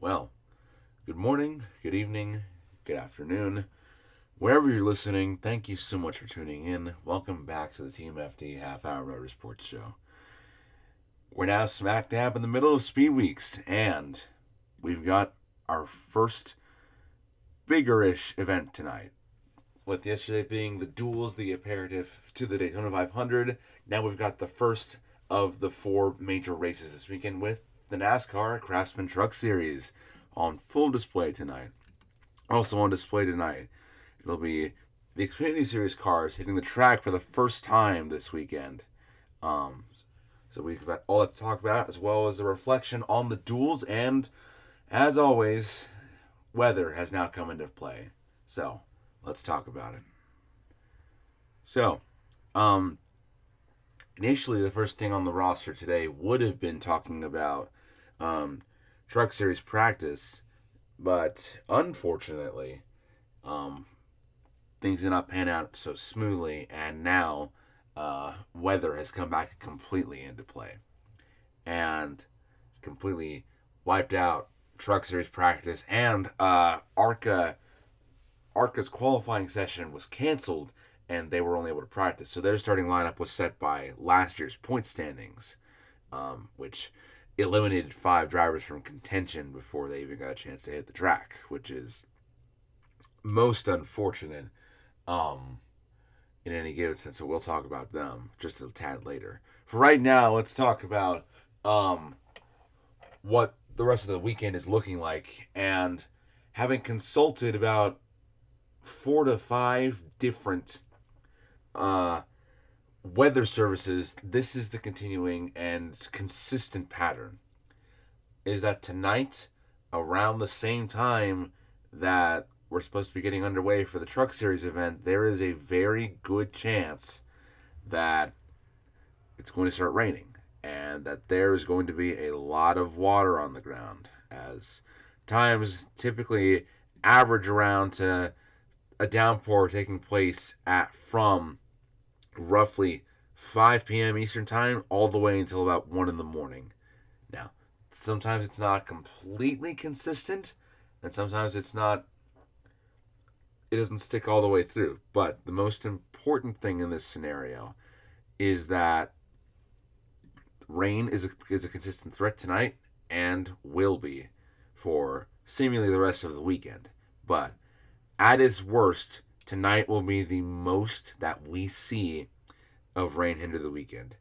Well, good morning, good evening, good afternoon. Wherever you're listening, thank you so much for tuning in. Welcome back to the TMFD Half Hour Motorsports Show. We're now smack dab in the middle of Speedweeks, and we've got our first bigger-ish event tonight. With yesterday being the Duels, the imperative to the Daytona 500, now we've got the first of the four major races this weekend with the NASCAR Craftsman Truck Series on full display tonight. Also on display tonight, it'll be the Xfinity Series cars hitting the track for the first time this weekend. So we've got all that to talk about, as well as a reflection on the duels, and as always, weather has now come into play. So let's talk about it. So, initially, the first thing on the roster today would have been talking about Truck Series practice, but unfortunately, things did not pan out so smoothly, and now weather has come back completely into play and completely wiped out Truck Series practice, and ARCA's qualifying session was canceled, and they were only able to practice. So their starting lineup was set by last year's point standings, which eliminated 5 drivers from contention before they even got a chance to hit the track, which is most unfortunate in any given sense. So we'll talk about them just a tad later. For right now, let's talk about what the rest of the weekend is looking like. And having consulted about 4 to 5 different weather services, this is the continuing and consistent pattern. Is that tonight, around the same time that we're supposed to be getting underway for the Truck Series event, there is a very good chance that it's going to start raining and that there is going to be a lot of water on the ground, as times typically average around to a downpour taking place at from roughly 5 p.m. Eastern Time all the way until about 1 in the morning. Now, sometimes it's not completely consistent, and sometimes it doesn't stick all the way through. But the most important thing in this scenario is that rain is a consistent threat tonight and will be for seemingly the rest of the weekend. But at its worst, tonight will be the most that we see of rain hinder the weekend.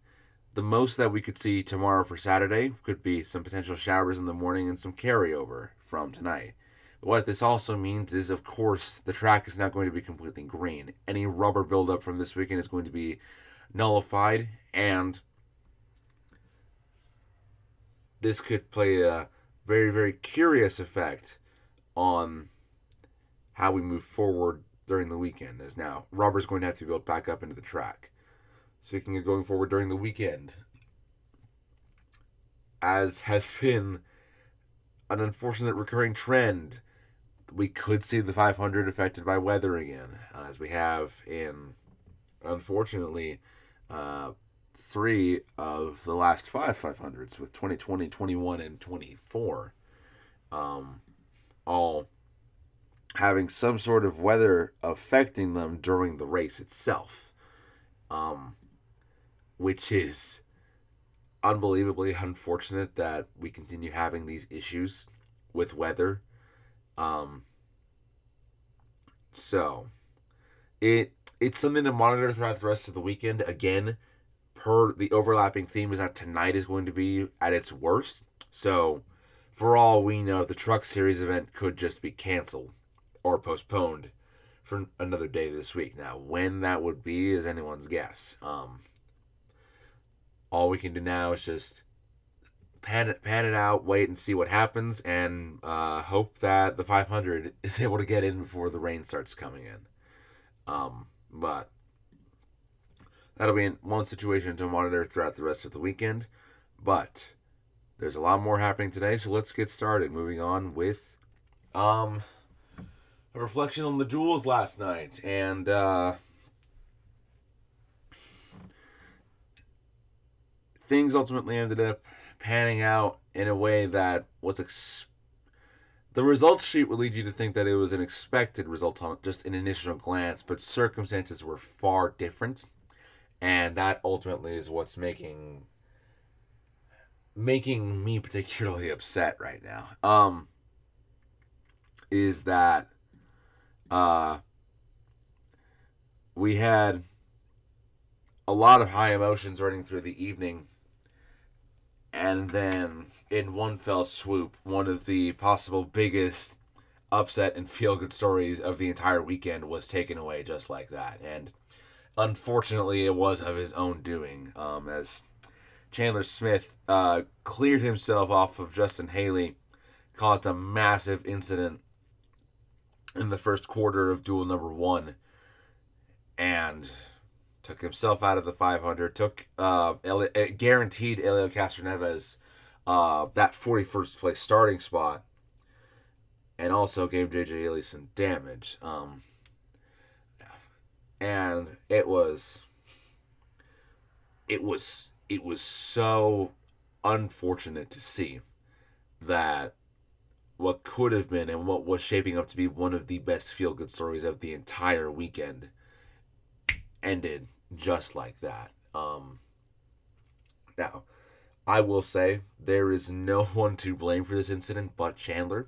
The most that we could see tomorrow for Saturday could be some potential showers in the morning and some carryover from tonight. But what this also means is, of course, the track is not going to be completely green. Any rubber buildup from this weekend is going to be nullified, and this could play a very, very curious effect on how we move forward during the weekend, as now rubber is going to have to be built back up into the track. Speaking of going forward during the weekend, as has been an unfortunate recurring trend, we could see the 500 affected by weather again, as we have in, unfortunately, 3 of the last 5 500s with 2020, 21, and 24, all having some sort of weather affecting them during the race itself, which is unbelievably unfortunate that we continue having these issues with weather. So it's something to monitor throughout the rest of the weekend. Again, per the overlapping theme is that tonight is going to be at its worst. So for all we know, the Truck Series event could just be canceled or postponed for another day this week. Now, when that would be is anyone's guess. All we can do now is just pan it out, wait and see what happens, and hope that the 500 is able to get in before the rain starts coming in. But that'll be one situation to monitor throughout the rest of the weekend. But there's a lot more happening today, so let's get started. Moving on with a reflection on the duels last night, and things ultimately ended up panning out in a way that was The results sheet would lead you to think that it was an expected result on just an initial glance, but circumstances were far different, and that ultimately is what's making me particularly upset right now. Is that we had a lot of high emotions running through the evening, and then in one fell swoop, one of the possible biggest upset and feel-good stories of the entire weekend was taken away just like that. And unfortunately, it was of his own doing, as Chandler Smith cleared himself off of Justin Haley, caused a massive incident in the first quarter of duel number 1, and took himself out of the 500, took guaranteed Elio Castroneves that 41st place starting spot, and also gave JJ Haley some damage. And it was so unfortunate to see that what could have been and what was shaping up to be one of the best feel-good stories of the entire weekend ended just like that. Now, I will say there is no one to blame for this incident but Chandler.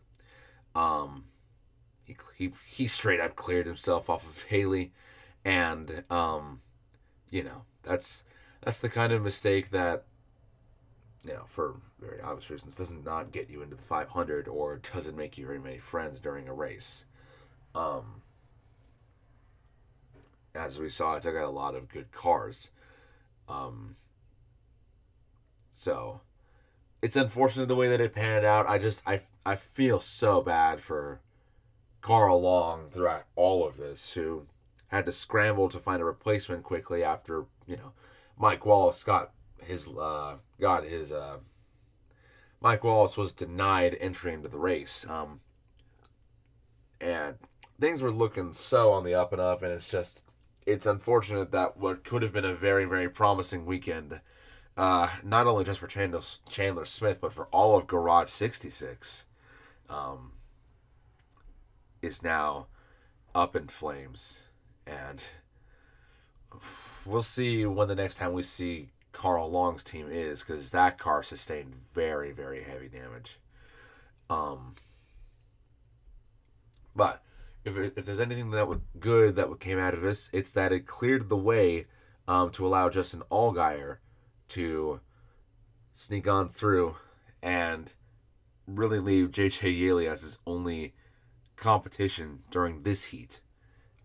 He straight up cleared himself off of Haley, and that's the kind of mistake that, for very obvious reasons, doesn't not get you into the 500 or doesn't make you very many friends during a race. As we saw, it took out a lot of good cars. So it's unfortunate the way that it panned out. I feel so bad for Carl Long throughout all of this, who had to scramble to find a replacement quickly after, Mike Wallace Mike Wallace was denied entry into the race. And things were looking so on the up and up, and it's unfortunate that what could have been a very, very promising weekend, not only just for Chandler Smith, but for all of Garage 66, is now up in flames. And we'll see when the next time we see Carl Long's team is, because that car sustained very, very heavy damage. But if there's anything that came out of this, it's that it cleared the way to allow Justin Allgaier to sneak on through and really leave J.J. Yaley as his only competition during this heat.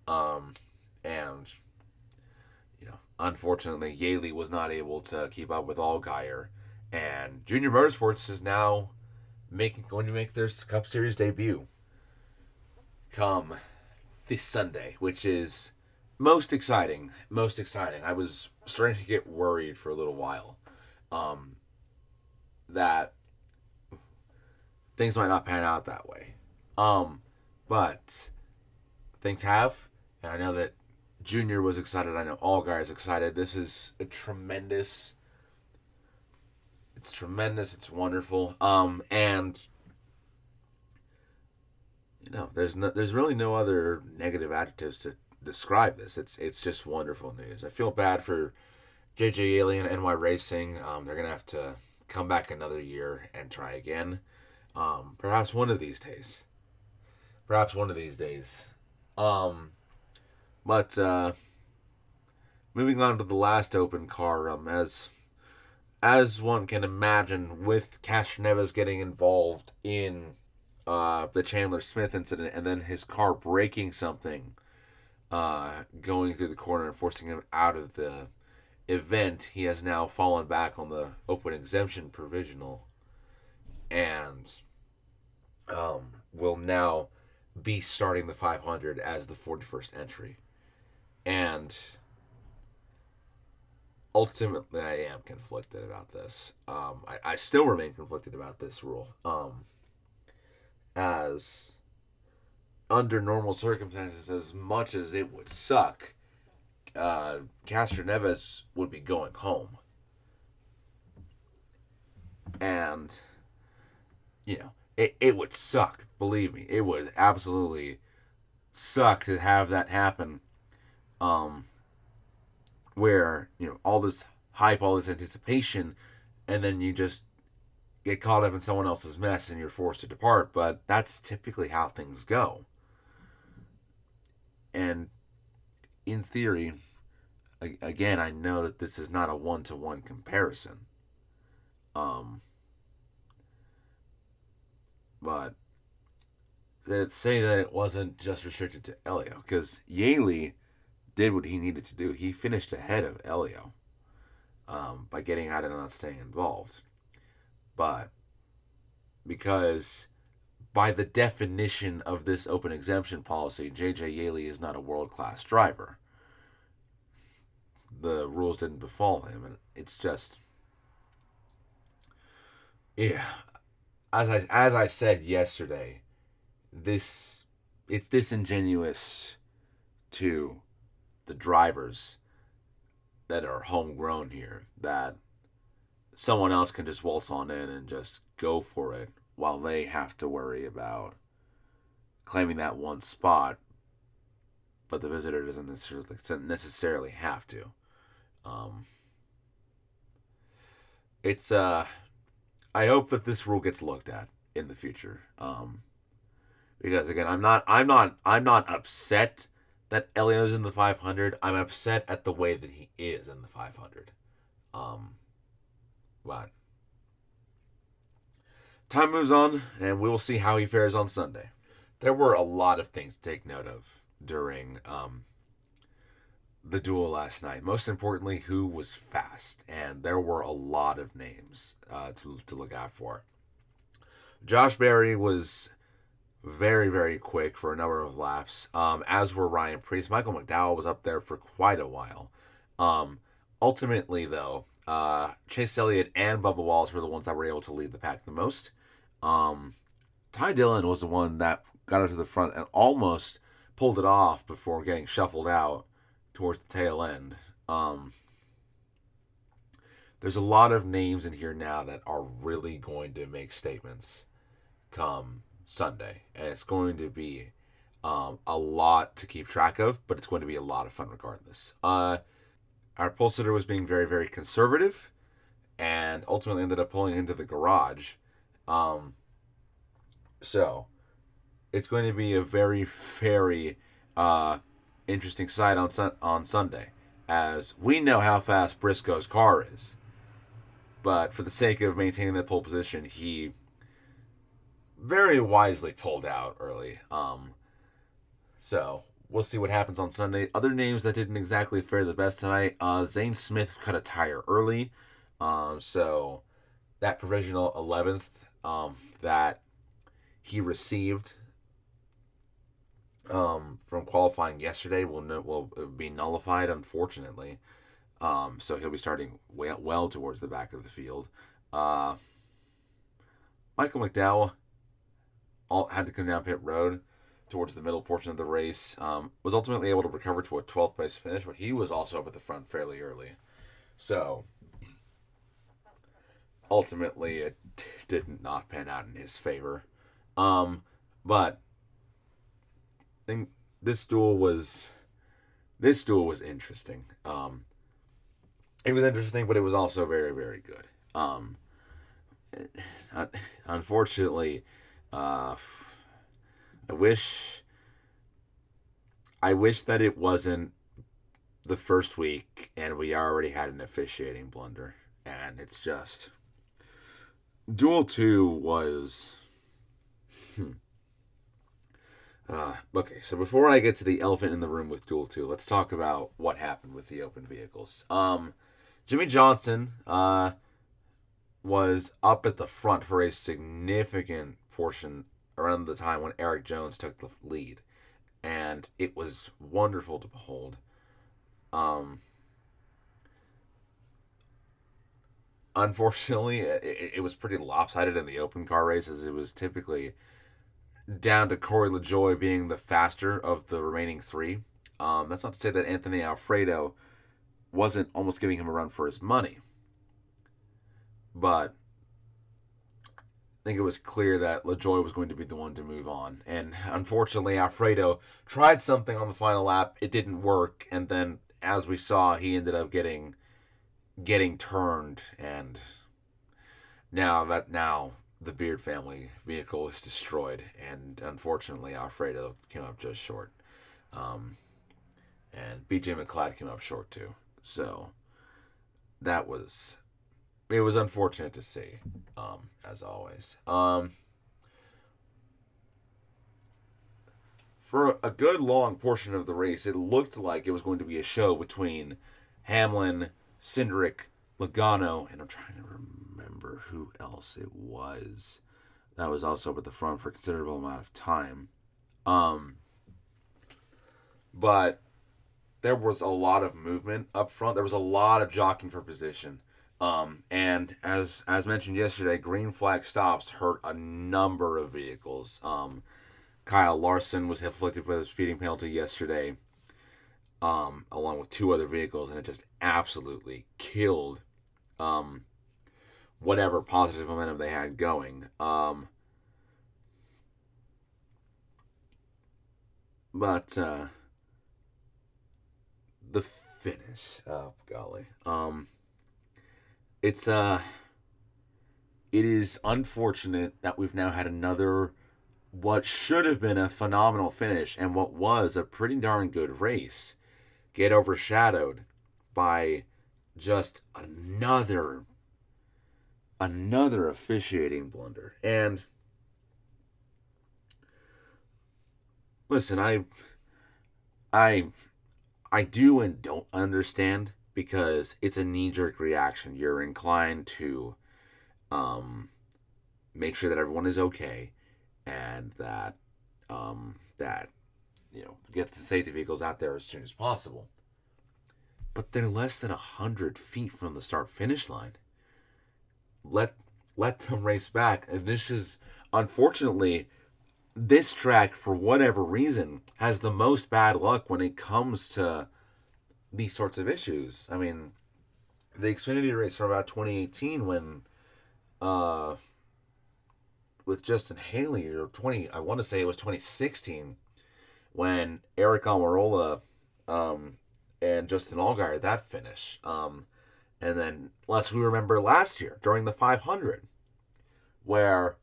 And unfortunately, Yaley was not able to keep up with Allgaier, and Junior Motorsports is now going to make their Cup Series debut come this Sunday, which is most exciting. I was starting to get worried for a little while that things might not pan out that way. But things have, and I know that Junior was excited. I know Allgaier is excited. This is tremendous. It's tremendous. It's wonderful. And there's really no other negative adjectives to describe this. It's just wonderful news. I feel bad for JJ Yaley and NY Racing. They're gonna have to come back another year and try again. Perhaps one of these days. But moving on to the last open car, as one can imagine, with Castroneves getting involved in the Chandler Smith incident, and then his car breaking something, going through the corner and forcing him out of the event, he has now fallen back on the open exemption provisional, and will now be starting the 500 as the 41st entry. And ultimately, I am conflicted about this. I still remain conflicted about this rule. As under normal circumstances, as much as it would suck, Castroneves would be going home. And, it would suck. Believe me, it would absolutely suck to have that happen. Um, where all this hype, all this anticipation, and then you just get caught up in someone else's mess and you're forced to depart. But that's typically how things go. And in theory, again, I know that this is not a one-to-one comparison. Um, but let's say that it wasn't just restricted to Elio, because Yaley did what he needed to do. He finished ahead of Elio by getting out and not staying involved. But because by the definition of this open exemption policy, JJ Yaley is not a world-class driver. The rules didn't befall him, and it's just, yeah. As I said yesterday, it's disingenuous to the drivers that are homegrown here that someone else can just waltz on in and just go for it while they have to worry about claiming that one spot, but the visitor doesn't necessarily have to. It's I hope that this rule gets looked at in the future. Because again, I'm not upset that Elio's in the 500. I'm upset at the way that he is in the 500. But time moves on, and we will see how he fares on Sunday. There were a lot of things to take note of during the duel last night. Most importantly, who was fast, and there were a lot of names to look out for. Josh Berry was very, very quick for a number of laps, as were Ryan Preece. Michael McDowell was up there for quite a while. Ultimately, though, Chase Elliott and Bubba Wallace were the ones that were able to lead the pack the most. Ty Dillon was the one that got up to the front and almost pulled it off before getting shuffled out towards the tail end. There's a lot of names in here now that are really going to make statements come Sunday, and it's going to be a lot to keep track of, but it's going to be a lot of fun regardless. Our pole sitter was being very, very conservative and ultimately ended up pulling into the garage. So it's going to be a very, very interesting sight on Sunday, as we know how fast Briscoe's car is. But for the sake of maintaining that pole position, he very wisely pulled out early. So we'll see what happens on Sunday. Other names that didn't exactly fare the best tonight. Zane Smith cut a tire early. So that provisional 11th that he received from qualifying yesterday will be nullified, unfortunately. So he'll be starting well towards the back of the field. Michael McDowell had to come down pit road towards the middle portion of the race. Was ultimately able to recover to a 12th place finish, but he was also up at the front fairly early. So ultimately, it did not pan out in his favor. But I think this duel was interesting. It was interesting, but it was also very, very good. Unfortunately, I wish that it wasn't the first week and we already had an officiating blunder. And it's just, Duel 2 was... okay, so before I get to the elephant in the room with Duel 2, let's talk about what happened with the open vehicles. Jimmy Johnson was up at the front for a significant portion around the time when Eric Jones took the lead, and it was wonderful to behold. Unfortunately, it was pretty lopsided in the open car race, as it was typically down to Corey LaJoie being the faster of the remaining three. That's not to say that Anthony Alfredo wasn't almost giving him a run for his money. But think it was clear that LaJoie was going to be the one to move on. And unfortunately, Alfredo tried something on the final lap. It didn't work. And then, as we saw, he ended up getting turned. And now the Beard family vehicle is destroyed. And unfortunately, Alfredo came up just short. And BJ McLeod came up short too. So it was unfortunate to see, as always. For a good long portion of the race, it looked like it was going to be a show between Hamlin, Cindric, Logano, and I'm trying to remember who else it was. That was also up at the front for a considerable amount of time. But there was a lot of movement up front. There was a lot of jockeying for position. And as mentioned yesterday, green flag stops hurt a number of vehicles. Kyle Larson was afflicted with a speeding penalty yesterday, along with 2 other vehicles, and it just absolutely killed whatever positive momentum they had going. But the finish, oh golly, it is unfortunate that we've now had another, what should have been a phenomenal finish and what was a pretty darn good race, get overshadowed by just another officiating blunder. And listen, I do and don't understand, because it's a knee-jerk reaction. You're inclined to make sure that everyone is okay, and that get the safety vehicles out there as soon as possible. But they're less than 100 feet from the start-finish line. Let them race back. And this is, unfortunately, this track, for whatever reason, has the most bad luck when it comes to these sorts of issues. I mean, the Xfinity race from about 2018, when with Justin Haley, or I want to say it was 2016, when Eric Almirola and Justin Allgaier, that finish. And then we remember last year during the 500, where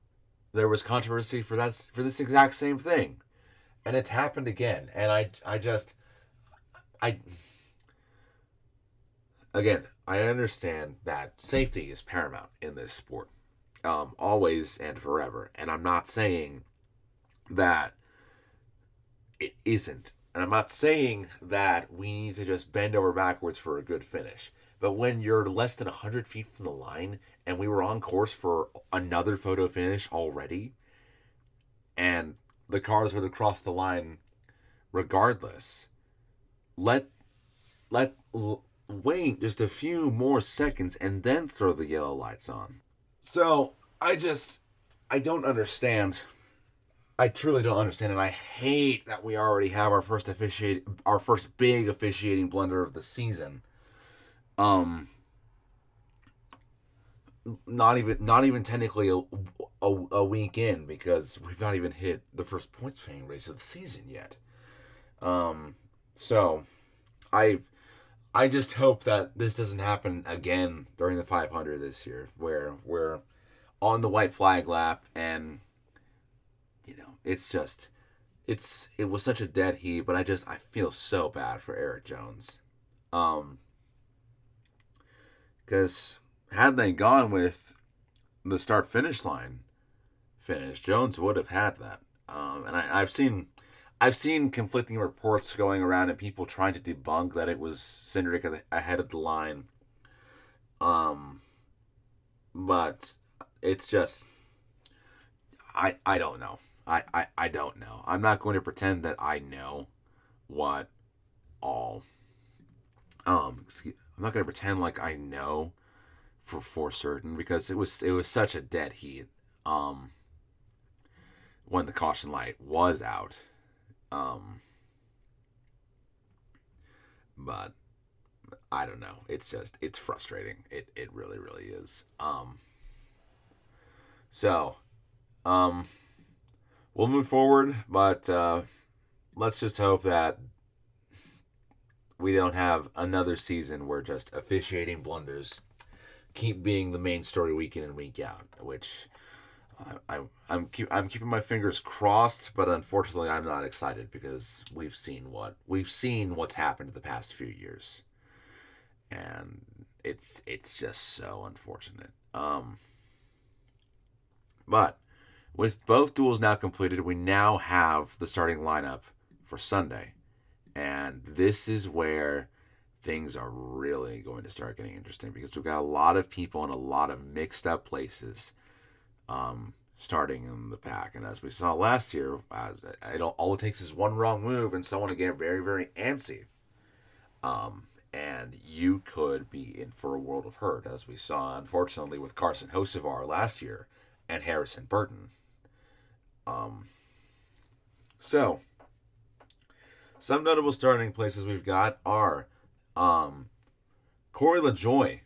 there was controversy for this exact same thing, and it's happened again. And I understand that safety is paramount in this sport, always and forever. And I'm not saying that it isn't. And I'm not saying that we need to just bend over backwards for a good finish. But when you're less than 100 feet from the line, and we were on course for another photo finish already, and the cars would have crossed the line regardless, wait just a few more seconds and then throw the yellow lights on. So I don't understand. I truly don't understand, and I hate that we already have our first big officiating blunder of the season. Not even technically a week in, because we've not even hit the first points paying race of the season yet. So I just hope that this doesn't happen again during the 500 this year, where we're on the white flag lap, and it was such a dead heat. But I feel so bad for Eric Jones, because had they gone with the start finish line finish, Jones would have had that. And I've seen conflicting reports going around and people trying to debunk that it was Cindric ahead of the line. But it's just, I don't know. I don't know. I'm not going to pretend that I know what all. I'm not going to pretend like I know for certain, because it was such a dead heat. When the caution light was out. But I don't know. It's frustrating. It really, really is. So Um, we'll move forward, but let's just hope that we don't have another season where just officiating blunders keep being the main story week in and week out, which I'm keeping my fingers crossed, but unfortunately I'm not excited because we've seen what's happened the past few years, and it's just so unfortunate. But with both duels now completed, we now have the starting lineup for Sunday, and this is where things are really going to start getting interesting because we've got a lot of people in a lot of mixed up places starting in the pack. And as we saw last year, all it takes is one wrong move and someone to get very, very antsy. And you could be in for a world of hurt, as we saw, unfortunately, with Carson Hocevar last year and Harrison Burton. So, some notable starting places we've got are Corey LaJoie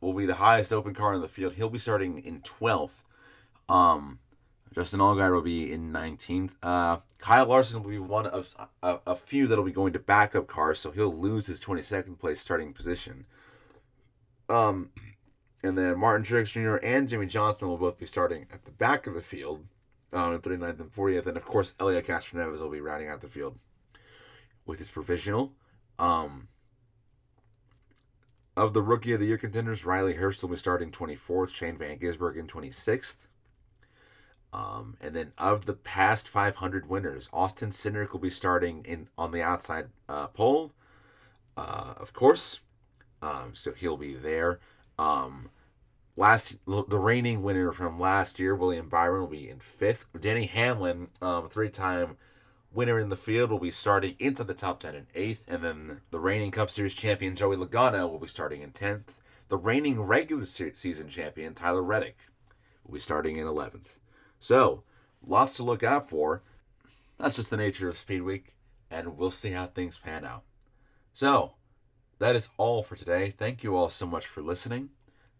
will be the highest open car in the field. He'll be starting in 12th. Justin Allgaier will be in 19th. Kyle Larson will be one of a few that will be going to backup cars, so he'll lose his 22nd place starting position. And then Martin Truex Jr. and Jimmy Johnson will both be starting at the back of the field at 39th and 40th. And, of course, Elio Castroneves will be rounding out the field with his provisional. Of the Rookie of the Year contenders, Riley Hurst will be starting 24th, Shane Van Gisbergen in 26th. And then of the past 500 winners, Austin Cindric will be starting on the outside pole, of course. So he'll be there. The reigning winner from last year, William Byron, will be in 5th. Denny Hamlin, 3-time winner in the field, will be starting inside the top 10 in 8th. And then the reigning Cup Series champion, Joey Logano, will be starting in 10th. The reigning regular season champion, Tyler Reddick, will be starting in 11th. So, lots to look out for. That's just the nature of Speedweek, and we'll see how things pan out. So, that is all for today. Thank you all so much for listening.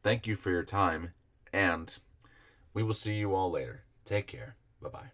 Thank you for your time, and we will see you all later. Take care. Bye-bye.